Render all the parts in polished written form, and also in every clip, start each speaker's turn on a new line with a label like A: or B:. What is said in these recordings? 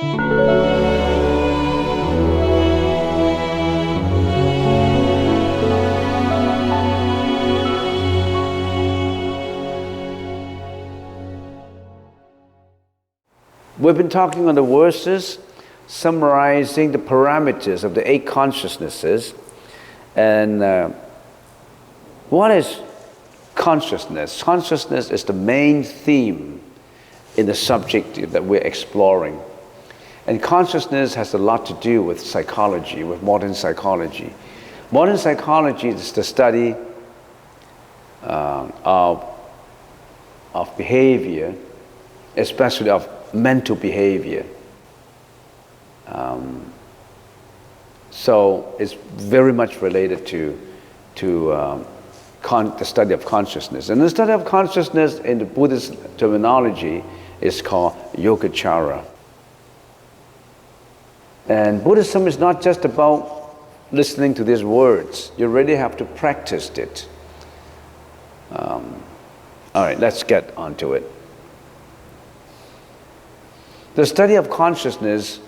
A: We've been talking on the verses summarizing the parameters of the 8 consciousnesses. And what is consciousness? Consciousness is the main theme in the subject that we're exploring. And consciousness has a lot to do with psychology, with modern psychology. Modern psychology is the study of behavior, especially of mental behavior. So it's very much related to the study of consciousness. And the study of consciousness in the Buddhist terminology is called Yogacara. And Buddhism is not just about listening to these words. You really have to practice it. All right, let's get onto it. The study of consciousness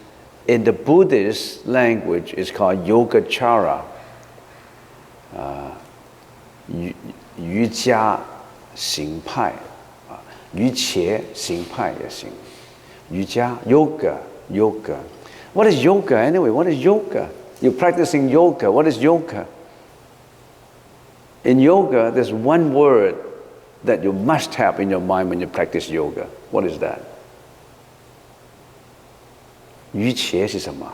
A: in the Buddhist language is called Yogacara. 瑜伽行派，瑜伽行派也行。瑜伽 yoga. What is yoga anyway? What is yoga? You're practicing yoga. What is yoga? In yoga, there's one word that you must have in your mind when you practice yoga. What is that? 瑜伽是什么？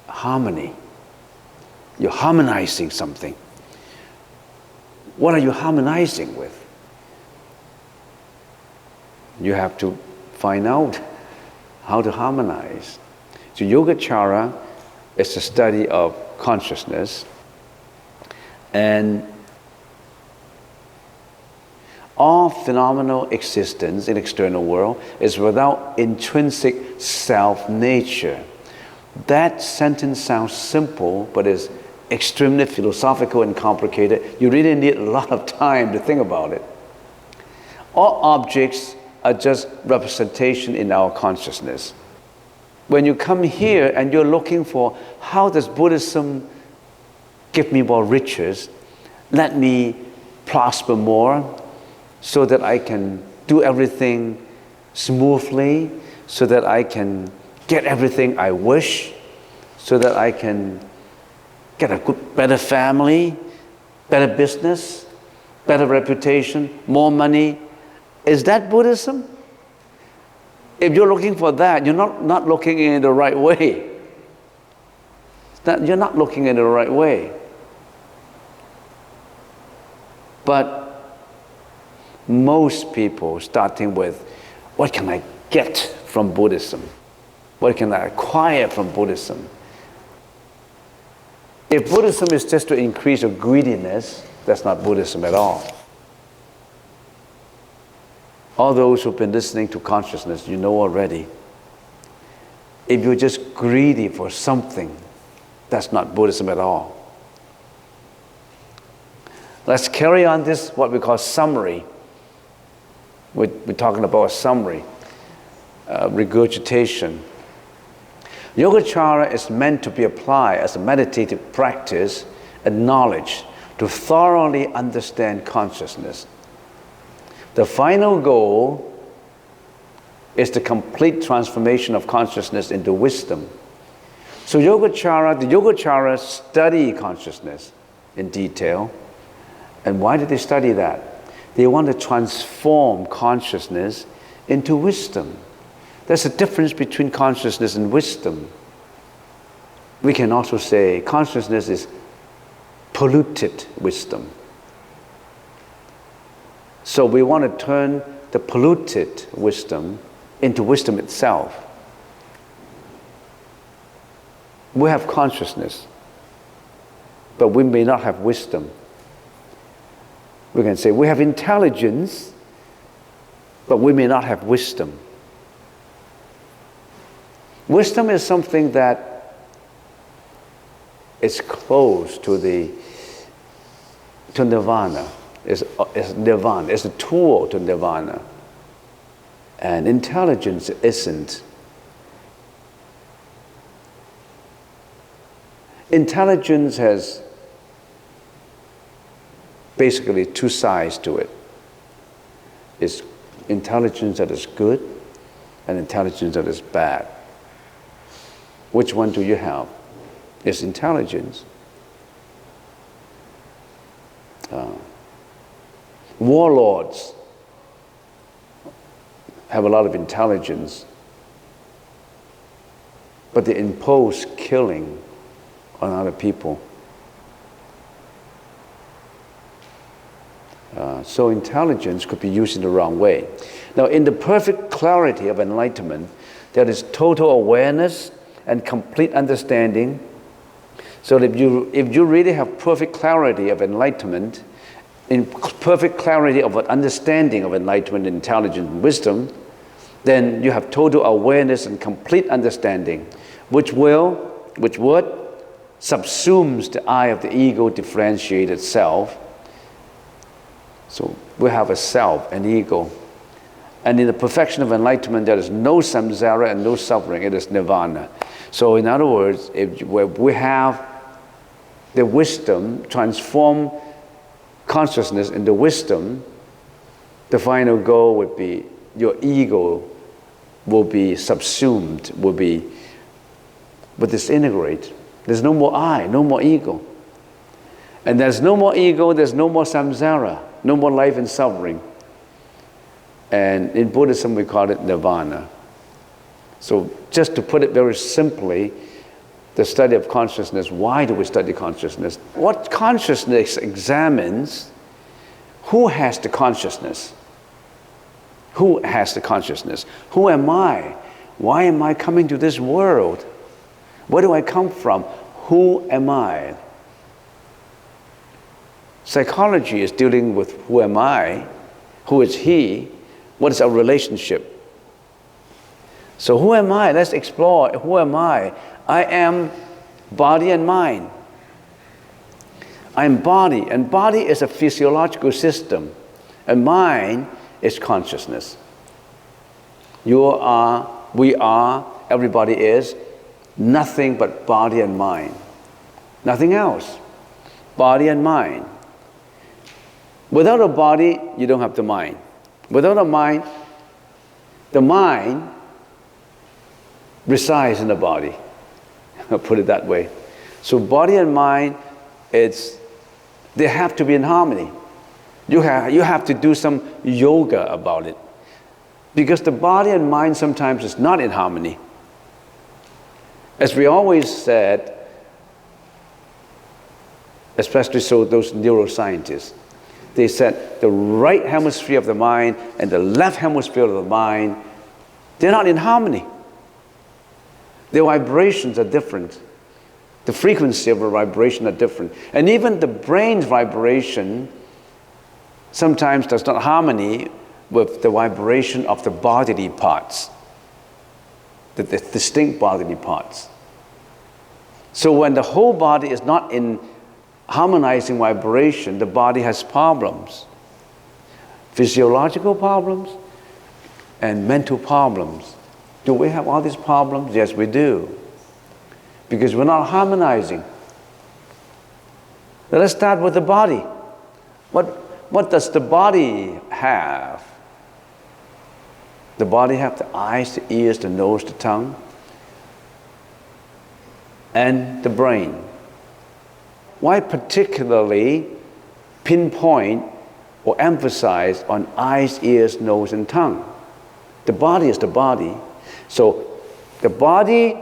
A: Harmony. You're harmonizing something. What are you harmonizing with? You have to find out how to harmonize. So Yogacara is the study of consciousness, and all phenomenal existence in external world is without intrinsic self-nature. That sentence sounds simple, but is extremely philosophical and complicated. You really need a lot of time to think about it. All objects are just representation in our consciousness. When you come here and you're looking for how does Buddhism give me more riches, let me prosper more so that I can do everything smoothly, so that I can get everything I wish, so that I can get a better family, better business, better reputation, more money. Is that Buddhism? If you're looking for that, you're not looking in the right way. You're not looking in the right way. But most people starting with, what can I get from Buddhism? What can I acquire from Buddhism? If Buddhism is just to increase your greediness, that's not Buddhism at all. All those who've been listening to consciousness, you know already. If you're just greedy for something, that's not Buddhism at all. Let's carry on this, what we call summary. We're talking about a summary, regurgitation. Yogacara is meant to be applied as a meditative practice and knowledge to thoroughly understand consciousness. The final goal is the complete transformation of consciousness into wisdom. So the Yogacara study consciousness in detail. And why did they study that? They want to transform consciousness into wisdom. There's a difference between consciousness and wisdom. We can also say consciousness is polluted wisdom. So we want to turn the polluted wisdom into wisdom itself. We have consciousness, but we may not have wisdom. We can say we have intelligence, but we may not have wisdom. Wisdom is something that is close to nirvana. Is a tool to nirvana. And intelligence isn't. Intelligence has basically two sides to it. It's intelligence that is good and intelligence that is bad. Which one do you have? It's intelligence. Warlords have a lot of intelligence, but they impose killing on other people. So intelligence could be used in the wrong way. Now, in the perfect clarity of enlightenment, there is total awareness and complete understanding. So if you really have perfect clarity of enlightenment, in perfect clarity of an understanding of enlightenment, intelligence, and wisdom, then you have total awareness and complete understanding, which would subsumes the I of the ego differentiated self. So we have a self, an ego. And in the perfection of enlightenment, there is no samsara and no suffering. It is nirvana. So in other words, if we have the wisdom, transform consciousness into wisdom, the final goal would be your ego will be subsumed, will disintegrate. There's no more I, no more ego. And there's no more ego, there's no more samsara, no more life and suffering. And in Buddhism, we call it nirvana. So just to put it very simply, the study of consciousness, why do we study consciousness? What consciousness examines, who has the consciousness? Who has the consciousness? Who am I? Why am I coming to this world? Where do I come from? Who am I? Psychology is dealing with who am I, who is he, what is our relationship? So who am I? Let's explore who am I? I am body and mind. I am body, and body is a physiological system, and mind is consciousness. You are, we are, everybody is nothing but body and mind. Nothing else. Body and mind. Without a body, you don't have the mind. Without a mind, the mind resides in the body. I'll put it that way. So body and mind, they have to be in harmony. You have to do some yoga about it. Because the body and mind sometimes is not in harmony. As we always said, especially so those neuroscientists, they said the right hemisphere of the mind and the left hemisphere of the mind, they're not in harmony. Their vibrations are different. The frequency of a vibration are different. And even the brain's vibration sometimes does not harmony with the vibration of the bodily parts, the distinct bodily parts. So when the whole body is not in harmonizing vibration, the body has problems. Physiological problems and mental problems. Do we have all these problems? Yes, we do. Because we're not harmonizing. Now let's start with the body. What does the body have? The body have the eyes, the ears, the nose, the tongue, and the brain. Why particularly pinpoint or emphasize on eyes, ears, nose, and tongue? The body is the body. So the body,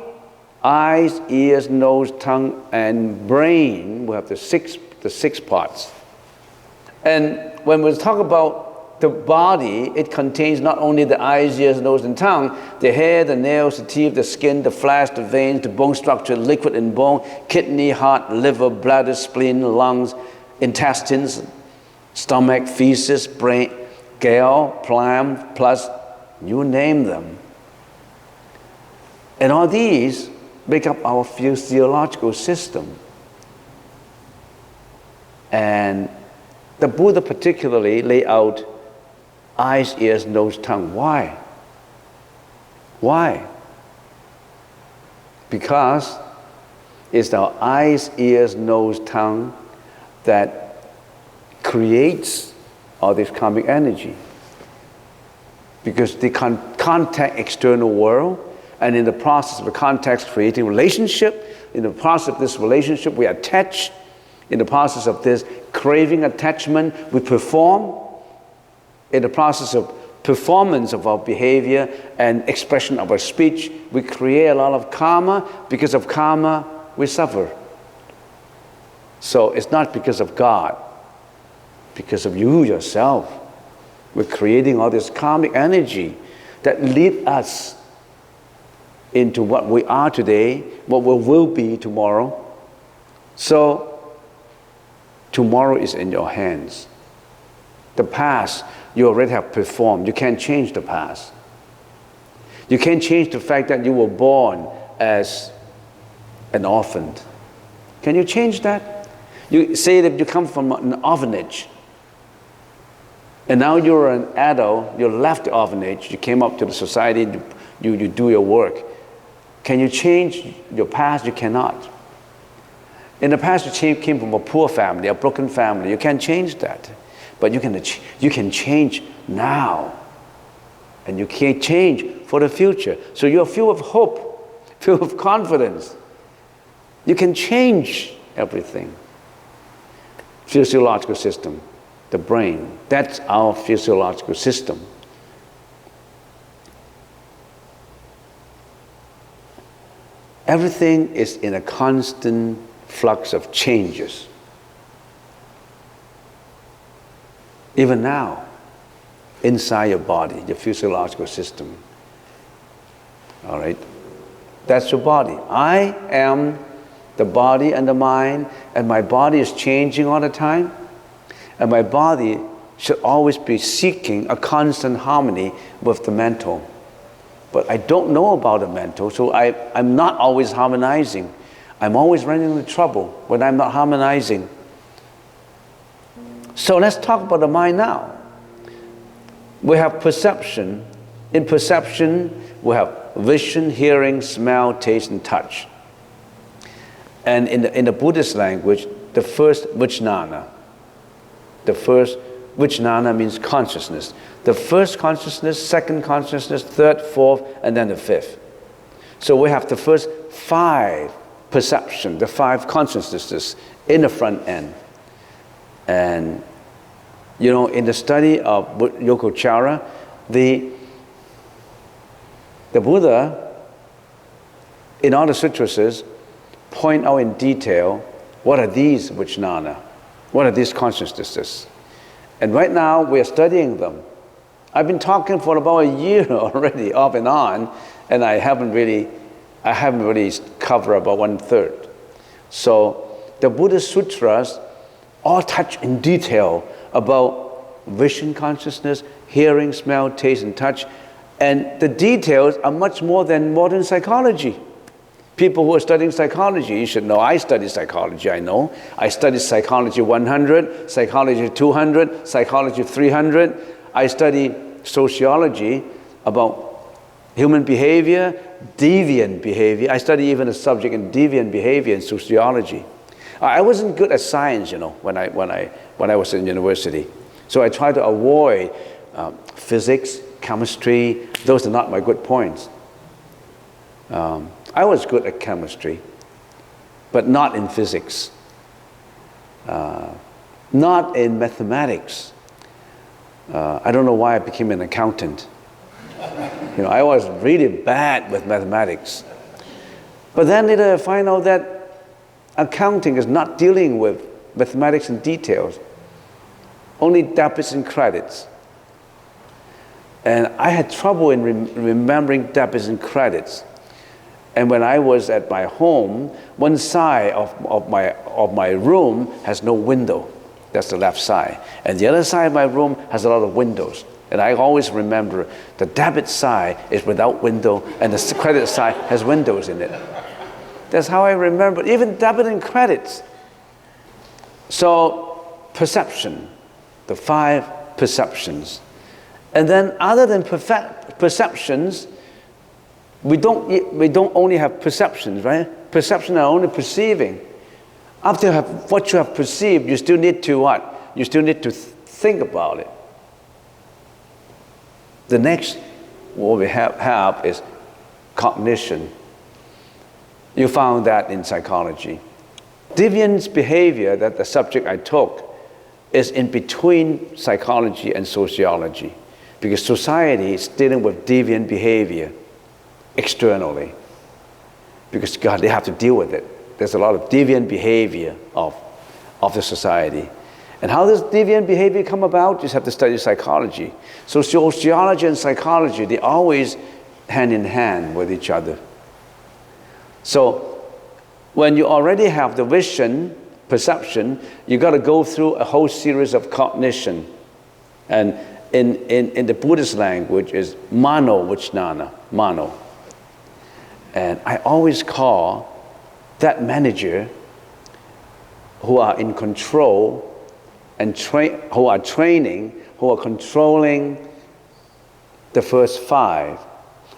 A: eyes, ears, nose, tongue, and brain will have the six parts. And when we talk about the body, it contains not only the eyes, ears, nose, and tongue, the hair, the nails, the teeth, the skin, the flesh, the veins, the bone structure, liquid and bone, kidney, heart, liver, bladder, spleen, lungs, intestines, stomach, feces, brain, gall, phlegm, plus you name them. And all these make up our physiological system. And the Buddha particularly laid out eyes, ears, nose, tongue. Why? Why? Because It's our eyes, ears, nose, tongue that creates all this karmic energy. Because they contact external world, and in the process of the context creating relationship, in the process of this relationship we attach, in the process of this craving attachment we perform, in the process of performance of our behavior and expression of our speech, we create a lot of karma. Because of karma, we suffer. So it's not because of God, because of you yourself. We're creating all this karmic energy that lead us into what we are today, what we will be tomorrow. So tomorrow is in your hands. The past, you already have performed. You can't change the past. You can't change the fact that you were born as an orphan. Can you change that? You say that you come from an orphanage, and now you're an adult, you left the orphanage, you came up to the society, you do your work. Can you change your past? You cannot. In the past, you came from a poor family, a broken family. You can't change that. But you can change now. And you can't change for the future. So you're filled with hope, filled with confidence. You can change everything. Physiological system, the brain, that's our physiological system. Everything is in a constant flux of changes. Even now, inside your body, your physiological system. All right? That's your body. I am the body and the mind, and my body is changing all the time. And my body should always be seeking a constant harmony with the mental. But I don't know about the mental, so I'm not always harmonizing. I'm always running into trouble when I'm not harmonizing. So let's talk about the mind now. We have perception. In perception, we have vision, hearing, smell, taste, and touch. And in the Buddhist language, the first vijnana. The first vijnana means consciousness. The first consciousness, second consciousness, third, fourth, and then the fifth. So we have the first 5 perception, the 5 consciousnesses in the front end. And you know, in the study of Yogacara, the Buddha, in all the sutras, point out in detail what are these vijnana, what are these consciousnesses. And right now we are studying them. I've been talking for about a year already, off and on, and I haven't really covered about 1/3. So the Buddhist sutras all touch in detail about vision consciousness, hearing, smell, taste, and touch. And the details are much more than modern psychology. People who are studying psychology, you should know, I study psychology, I know. I study psychology 100, psychology 200, psychology 300. I study sociology about human behavior, deviant behavior. I study even a subject in deviant behavior in sociology. I wasn't good at science, you know, when I was in university. So I tried to avoid physics, chemistry. Those are not my good points. I was good at chemistry, but not in physics, not in mathematics. I don't know why I became an accountant. You know, I was really bad with mathematics. But then later I find out that accounting is not dealing with mathematics in details, only debits and credits. And I had trouble in remembering debits and credits. And when I was at my home, one side of my room has no window. That's the left side. And the other side of my room has a lot of windows. And I always remember the debit side is without window, and the credit side has windows in it. That's how I remember, even debit and credits. So perception, the 5 perceptions. And then other than perceptions, we don't only have perceptions, right? Perception are only perceiving. After what you have perceived, you still need to what? You still need to think about it. The next what we have is cognition. You found that in psychology. Deviant behavior, that the subject I took, is in between psychology and sociology, because society is dealing with deviant behavior externally, because God, they have to deal with it. There's a lot of deviant behavior of the society. And how does deviant behavior come about? You just have to study psychology. So sociology and psychology, they always hand in hand with each other. So when you already have the vision, perception, you got to go through a whole series of cognition. And in the Buddhist language is mano vijnana, mano. And I always call that manager who are in control and who are training, who are controlling the first five,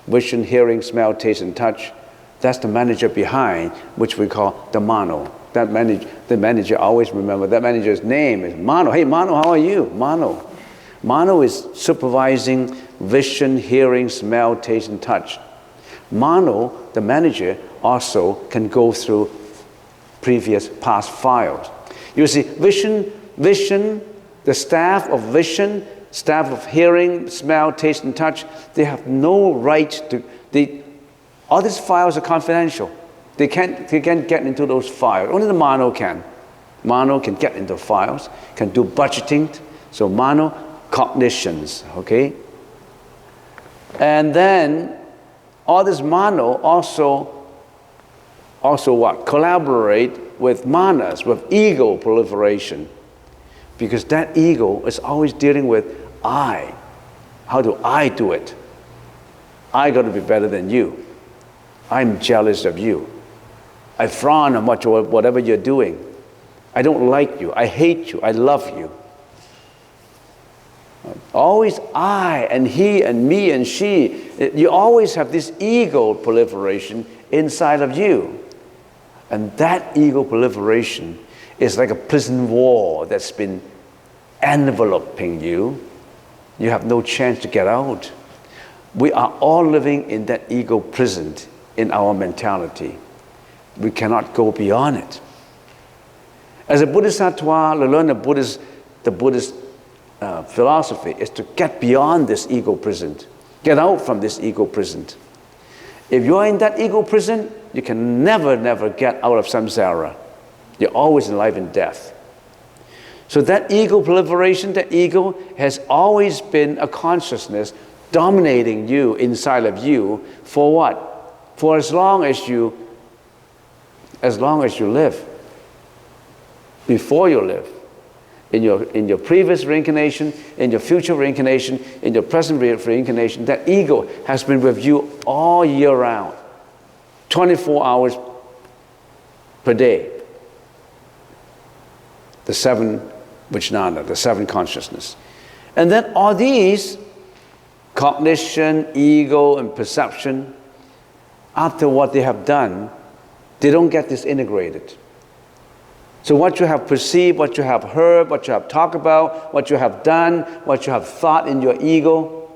A: vision, hearing, smell, taste, and touch. That's the manager behind, which we call the mano. The manager, always remember, that manager's name is Mano. Hey, Mano, how are you? Mano. Mano is supervising vision, hearing, smell, taste, and touch. Mano, the manager, also can go through previous past files. You see, vision, the staff of vision, staff of hearing, smell, taste, and touch, they have no right to, all these files are confidential. They can't get into those files. Only the Mano can. Mano can get into files, can do budgeting. So Mano, cognitions, okay? And then all this Mano also what? Collaborate with Manas, with ego proliferation. Because that ego is always dealing with I. How do I do it? I got to be better than you. I'm jealous of you. I frown on whatever you're doing. I don't like you. I hate you. I love you. Always I and he and me and she. You always have this ego proliferation inside of you. And that ego proliferation is like a prison wall that's been enveloping you. You have no chance to get out. We are all living in that ego prison in our mentality. We cannot go beyond it. As a Bodhisattva, to learn the Buddhist philosophy is to get beyond this ego prison, get out from this ego prison. If you're in that ego prison, you can never get out of samsara. You're always in life and death. So that ego proliferation, that ego has always been a consciousness dominating you, inside of you, for what? For as long as you live. Before you live. In your previous reincarnation, in your future reincarnation, in your present reincarnation, that ego has been with you all year round, 24 hours per day. The seven vijnana, the seven consciousness. And then all these, cognition, ego, and perception, after what they have done, they don't get disintegrated. So what you have perceived, what you have heard, what you have talked about, what you have done, what you have thought in your ego.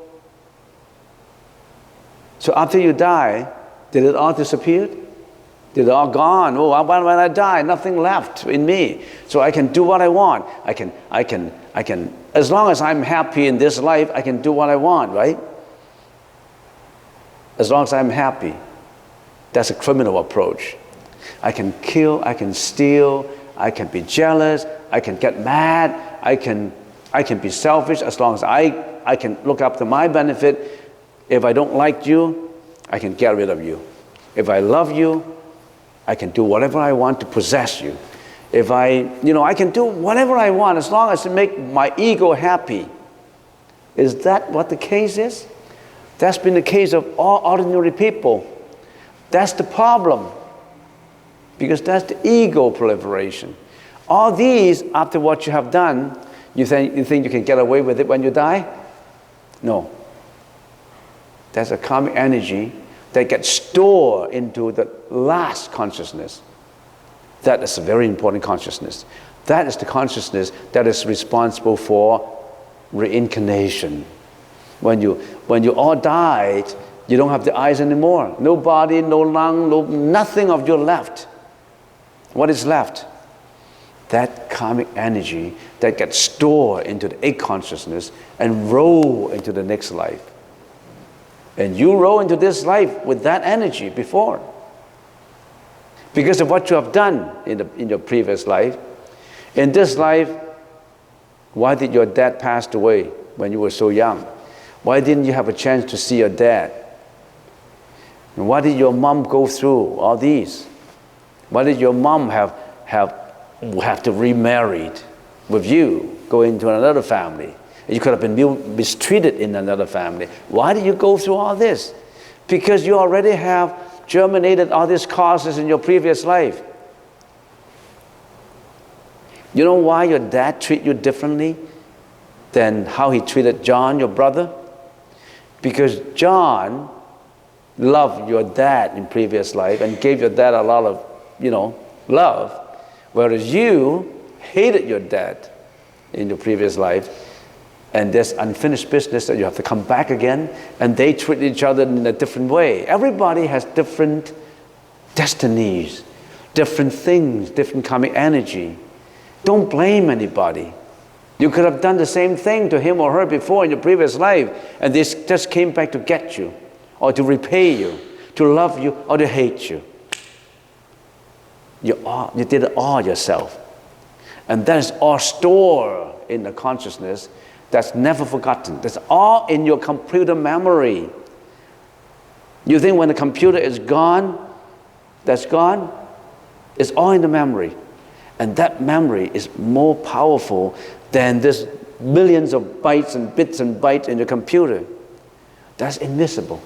A: So after you die, did it all disappear? Did it all gone? Oh, when I die, nothing left in me. So I can do what I want. I can, as long as I'm happy in this life, I can do what I want, right? As long as I'm happy. That's a criminal approach. I can kill, I can steal, I can be jealous, I can get mad, I can be selfish as long as I can look up to my benefit. If I don't like you, I can get rid of you. If I love you, I can do whatever I want to possess you. If I can do whatever I want as long as it makes my ego happy. Is that what the case is? That's been the case of all ordinary people. That's the problem. Because that's the ego proliferation. All these, after what you have done, you think you can get away with it when you die? No. That's a karmic energy that get stored into the last consciousness. That is a very important consciousness. That is the consciousness that is responsible for reincarnation. When you all died, you don't have the eyes anymore. No body, no lung, nothing of you left. What is left? That karmic energy that gets stored into the eighth consciousness and roll into the next life. And you roll into this life with that energy before. Because of what you have done in your previous life. In this life, why did your dad pass away when you were so young? Why didn't you have a chance to see your dad? And why did your mom go through all these? Why did your mom have to remarry with you, go into another family? You could have been mistreated in another family. Why did you go through all this? Because you already have germinated all these causes in your previous life. You know why your dad treated you differently than how he treated John, your brother? Because John loved your dad in previous life and gave your dad a lot of, love, whereas you hated your dad in your previous life, and there's unfinished business that you have to come back again, and they treat each other in a different way. Everybody has different destinies, different things, different karmic energy. Don't blame anybody. You could have done the same thing to him or her before in your previous life, and this just came back to get you, or to repay you, to love you, or to hate you. You did it all yourself. And that is all stored in the consciousness that's never forgotten. That's all in your computer memory. You think when the computer is gone, that's gone? It's all in the memory. And that memory is more powerful than this millions of bytes and bits and bytes in the computer. That's invisible.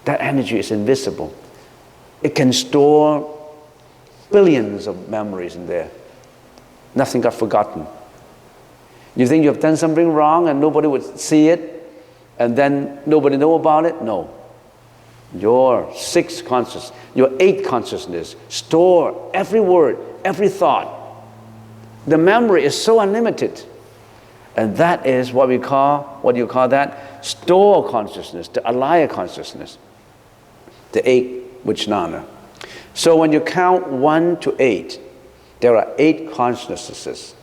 A: That energy is invisible. It can store billions of memories in there. Nothing got forgotten. You think you've done something wrong and nobody would see it, and then nobody know about it? No. Your sixth consciousness, your eighth consciousness, store every word, every thought. The memory is so unlimited. And that is what do you call that? Store consciousness, the alaya consciousness. The eighth Vijnana. So when you count 1 to 8, there are 8 consciousnesses.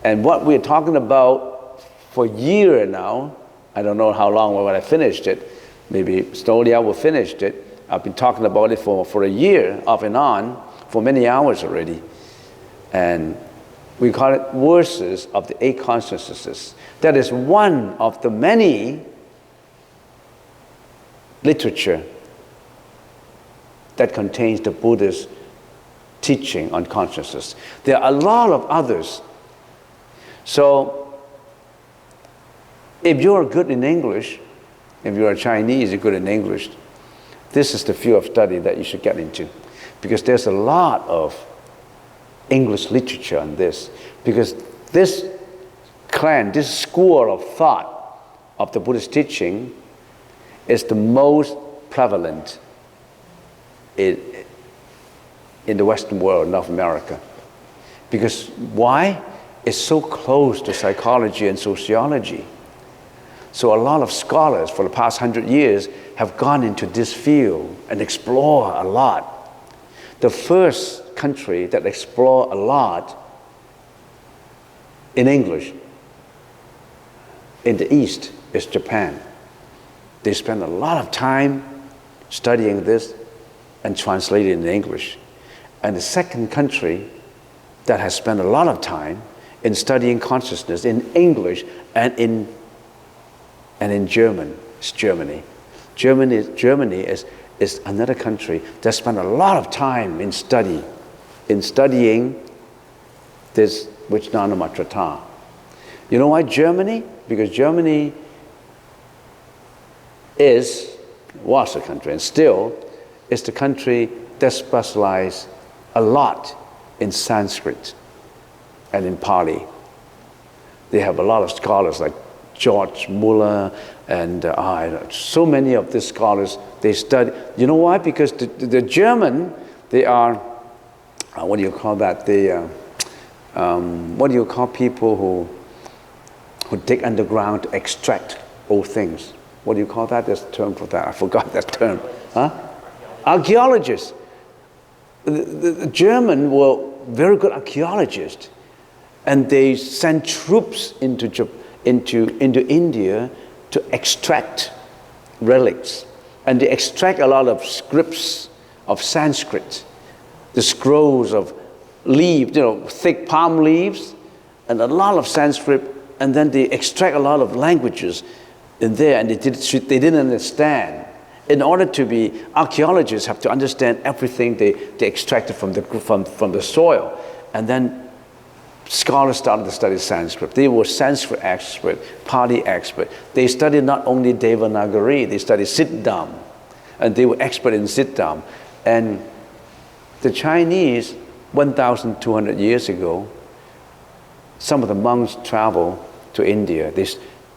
A: And what we're talking about for a year now, I don't know how long when I finished it, maybe slowly I will finish it. I've been talking about it for a year, off and on, for many hours already. And we call it verses of the 8 consciousnesses. That is one of the many literature that contains the Buddha's teaching on consciousness. There are a lot of others. So, if you're good in English, if you're a Chinese, you're good in English, this is the field of study that you should get into. Because there's a lot of English literature on this. Because this clan, this school of thought of the Buddhist teaching is the most prevalent in the Western world, North America. Because why? It's so close to psychology and sociology. So a lot of scholars for the past 100 years have gone into this field and explore a lot. The first country that explore a lot in English in the East is Japan. They spend a lot of time studying this and translating it in English. And the second country that has spent a lot of time in studying consciousness in English and in German is Germany. Germany is another country that spent a lot of time in studying this Vijnanamattrata. You know why Germany? Because Germany was a country, and still is the country that specializes a lot in Sanskrit and in Pali. They have a lot of scholars like George Muller, and so many of these scholars, they study. You know why? Because the German, they are, what do you call that? What do you call people who dig underground to extract old things? What do you call that? There's a term for that. I forgot that term. Huh? Archaeologists. The German were very good archaeologists, and they sent troops into India to extract relics, and they extract a lot of scripts of Sanskrit, the scrolls of leaves, thick palm leaves, and a lot of Sanskrit, and then they extract a lot of languages in there, and they didn't understand. In order to be archaeologists, have to understand everything they extracted from the soil, and then scholars started to study Sanskrit. They were Sanskrit expert, Pali expert. They studied not only Devanagari, they studied Siddham, and they were expert in Siddham. And the Chinese, 1,200 years ago, some of the monks traveled to India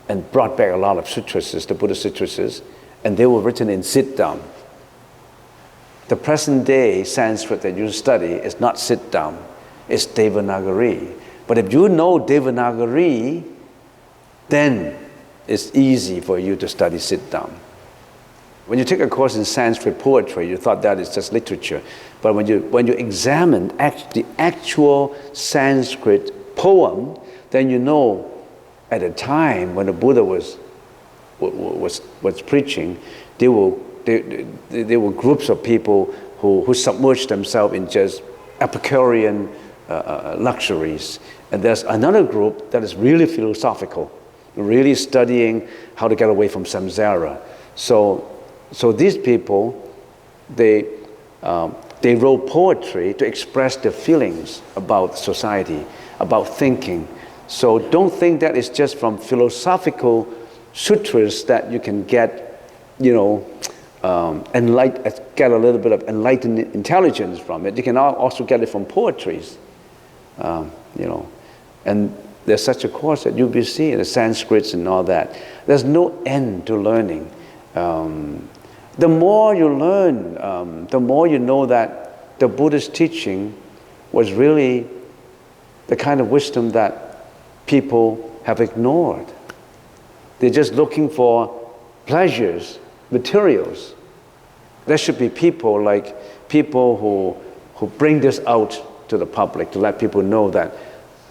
A: and brought back a lot of sutras, the Buddhist sutras, and they were written in Siddham. The present day Sanskrit that you study is not Siddham, it's Devanagari. But if you know Devanagari, then it's easy for you to study Siddham. When you take a course in Sanskrit poetry, you thought that is just literature. But when you examine the actual Sanskrit poem, then you know at the time when the Buddha was preaching, there were groups of people who submerged themselves in just Epicurean luxuries. And there's another group that is really philosophical, really studying how to get away from samsara. So these people, they wrote poetry to express their feelings about society, about thinking. So don't think that it's just from philosophical sutras that you can get, get a little bit of enlightened intelligence from it. You can also get it from poetries, And there's such a course at UBC, the Sanskrits and all that. There's no end to learning. The more you learn, the more you know that the Buddha's teaching was really the kind of wisdom that people have ignored. They're just looking for pleasures, materials. There should be people who bring this out to the public, to let people know that,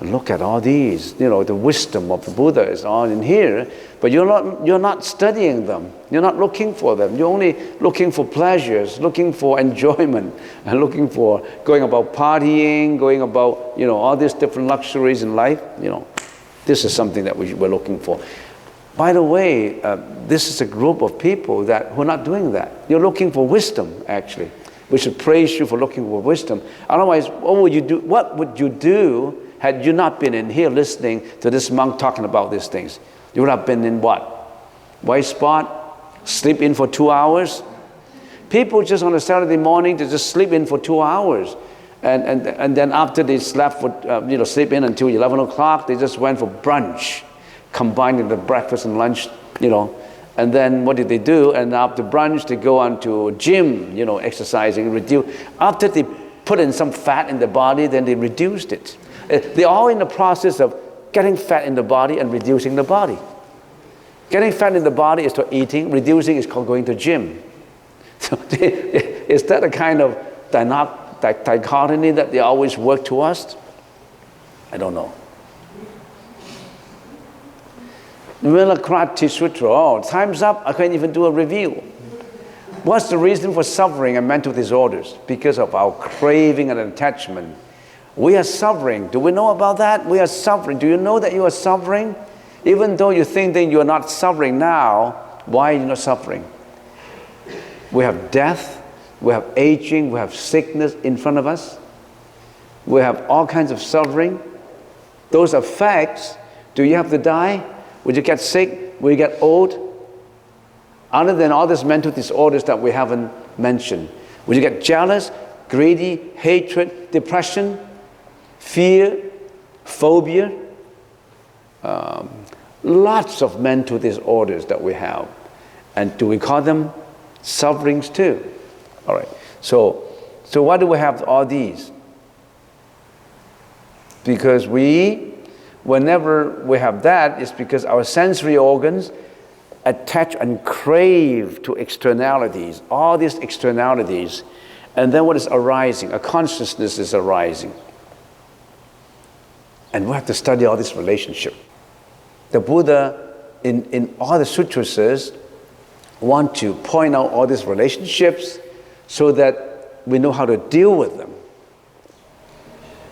A: look at all these, the wisdom of the Buddha is all in here, but you're not studying them. You're not looking for them. You're only looking for pleasures, looking for enjoyment, and looking for going about partying, going about, all these different luxuries in life. This is something that we're looking for. By the way, this is a group of people who are not doing that. You're looking for wisdom, actually. We should praise you for looking for wisdom. Otherwise, what would you do had you not been in here listening to this monk talking about these things? You would have been in what? White spot? Sleep in for 2 hours? People just on a Saturday morning, they just sleep in for 2 hours. And then after they slept for, sleep in until 11 o'clock, they just went for brunch, combining the breakfast and lunch, And then what did they do? And after brunch, they go on to a gym, exercising, reduce. After they put in some fat in the body, then they reduced it. They're all in the process of getting fat in the body and reducing the body. Getting fat in the body is called eating. Reducing is called going to gym. So is that a kind of dichotomy that they always work to us? I don't know. Vilakrati Sutra. Time's up. I can't even do a review. What's the reason for suffering and mental disorders? Because of our craving and attachment. We are suffering. Do we know about that? We are suffering. Do you know that you are suffering? Even though you think that you are not suffering now, why are you not suffering? We have death, we have aging, we have sickness in front of us. We have all kinds of suffering. Those are facts. Do you have to die? Would you get sick? Will you get old? Other than all these mental disorders that we haven't mentioned. Would you get jealous, greedy, hatred, depression, fear, phobia, lots of mental disorders that we have. And do we call them sufferings too? All right. So why do we have all these? Because whenever we have that, it's because our sensory organs attach and crave to externalities, all these externalities. And then what is arising? A consciousness is arising. And we have to study all this relationship. The Buddha, in all the sutras, want to point out all these relationships so that we know how to deal with them.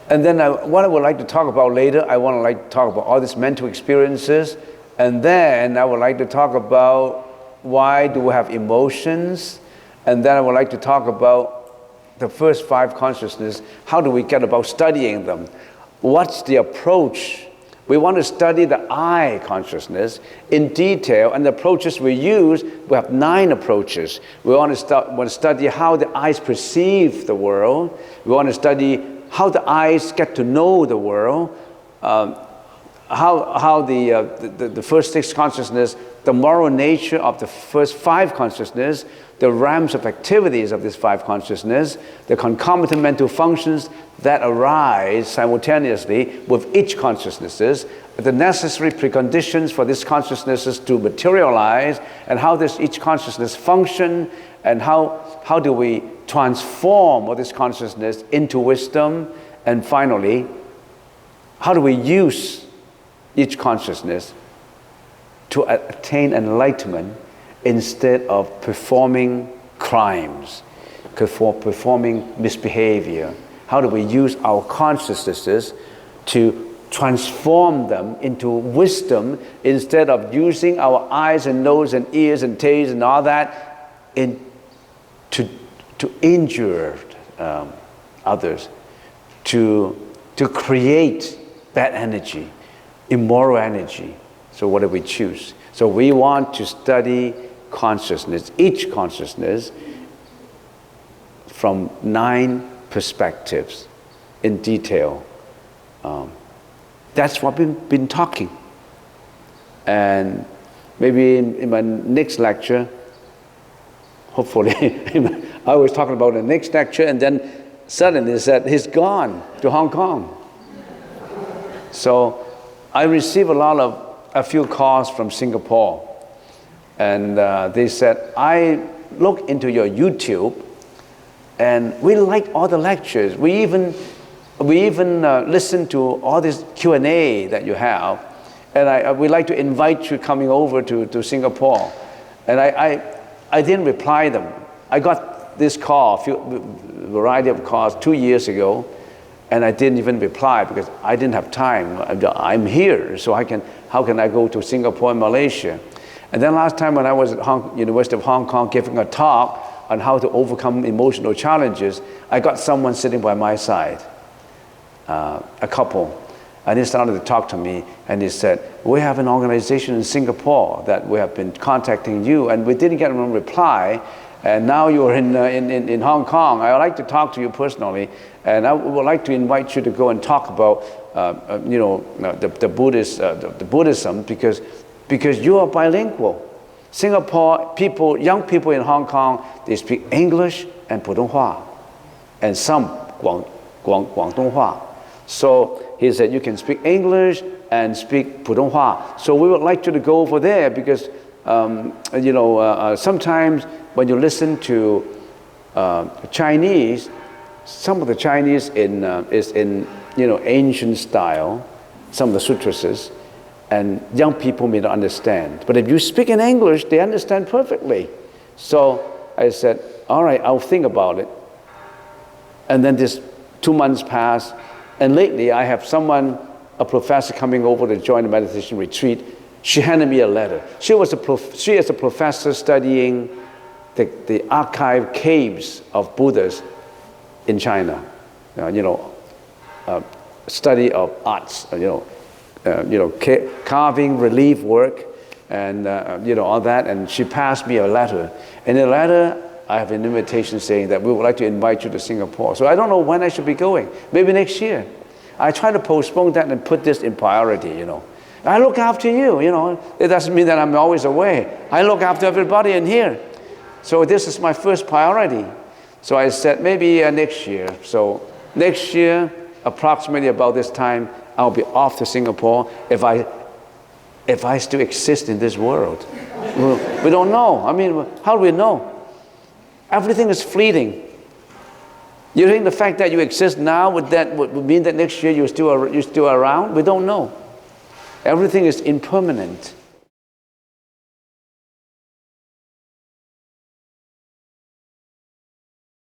A: And then what I would like to talk about later, I want to like to talk about all these mental experiences, and then I would like to talk about why do we have emotions, and then I would like to talk about the first 5 consciousness. How do we get about studying them? What's the approach? We want to study the I consciousness in detail, and the approaches we use, we have 9 approaches. We want to study how the eyes perceive the world. We want to study how the eyes get to know the world, how the first 6 consciousness, the moral nature of the first 5 consciousness, the realms of activities of this 5 consciousness, the concomitant mental functions that arise simultaneously with each consciousnesses, the necessary preconditions for these consciousnesses to materialize, and how does each consciousness function, and how do we transform all this consciousness into wisdom, and finally, how do we use each consciousness to attain enlightenment instead of performing crimes, performing misbehavior. How do we use our consciousnesses to transform them into wisdom instead of using our eyes and nose and ears and taste and all that to injure others, to create bad energy, immoral energy. So what do we choose? So we want to study consciousness, each consciousness, from 9 perspectives in detail. That's what we've been talking. And maybe in my next lecture, hopefully, I was talking about the next lecture, and then suddenly it said he's gone to Hong Kong. So I received a few calls from Singapore, and they said, I looked into your YouTube, and we liked all the lectures. We even listened to all this Q&A that you have, and we'd like to invite you coming over to Singapore. And I didn't reply them. I got this call, variety of calls 2 years ago, and I didn't even reply because I didn't have time. I'm here, so how can I go to Singapore and Malaysia? And then last time when I was at University of Hong Kong giving a talk on how to overcome emotional challenges, I got someone sitting by my side, a couple, and he started to talk to me, and he said, we have an organization in Singapore that we have been contacting you, and we didn't get a reply, and now you're in Hong Kong. I would like to talk to you personally, and I would like to invite you to go and talk about the Buddhism, because you are bilingual. Singapore people, young people in Hong Kong, they speak English and Putonghua, and some Guangdonghua. So he said, you can speak English and speak Putonghua. So we would like you to go over there because, sometimes when you listen to Chinese, some of the Chinese is in ancient style, some of the sutras, and young people may not understand. But if you speak in English, they understand perfectly. So I said, all right, I'll think about it. And then this 2 months passed, and lately I have a professor coming over to join the meditation retreat. She handed me a letter. She is a professor studying the archive caves of Buddhas in China. Study of arts, carving, relief work, and all that. And she passed me a letter. In the letter, I have an invitation saying that we would like to invite you to Singapore. So I don't know when I should be going. Maybe next year. I try to postpone that and put this in priority, I look after you, you know. It doesn't mean that I'm always away. I look after everybody in here. So this is my first priority. So I said maybe next year. So next year, approximately about this time, I'll be off to Singapore if I still exist in this world. We don't know. I mean, how do we know? Everything is fleeting. You think the fact that you exist now would mean that next year you're still around? We don't know. Everything is impermanent.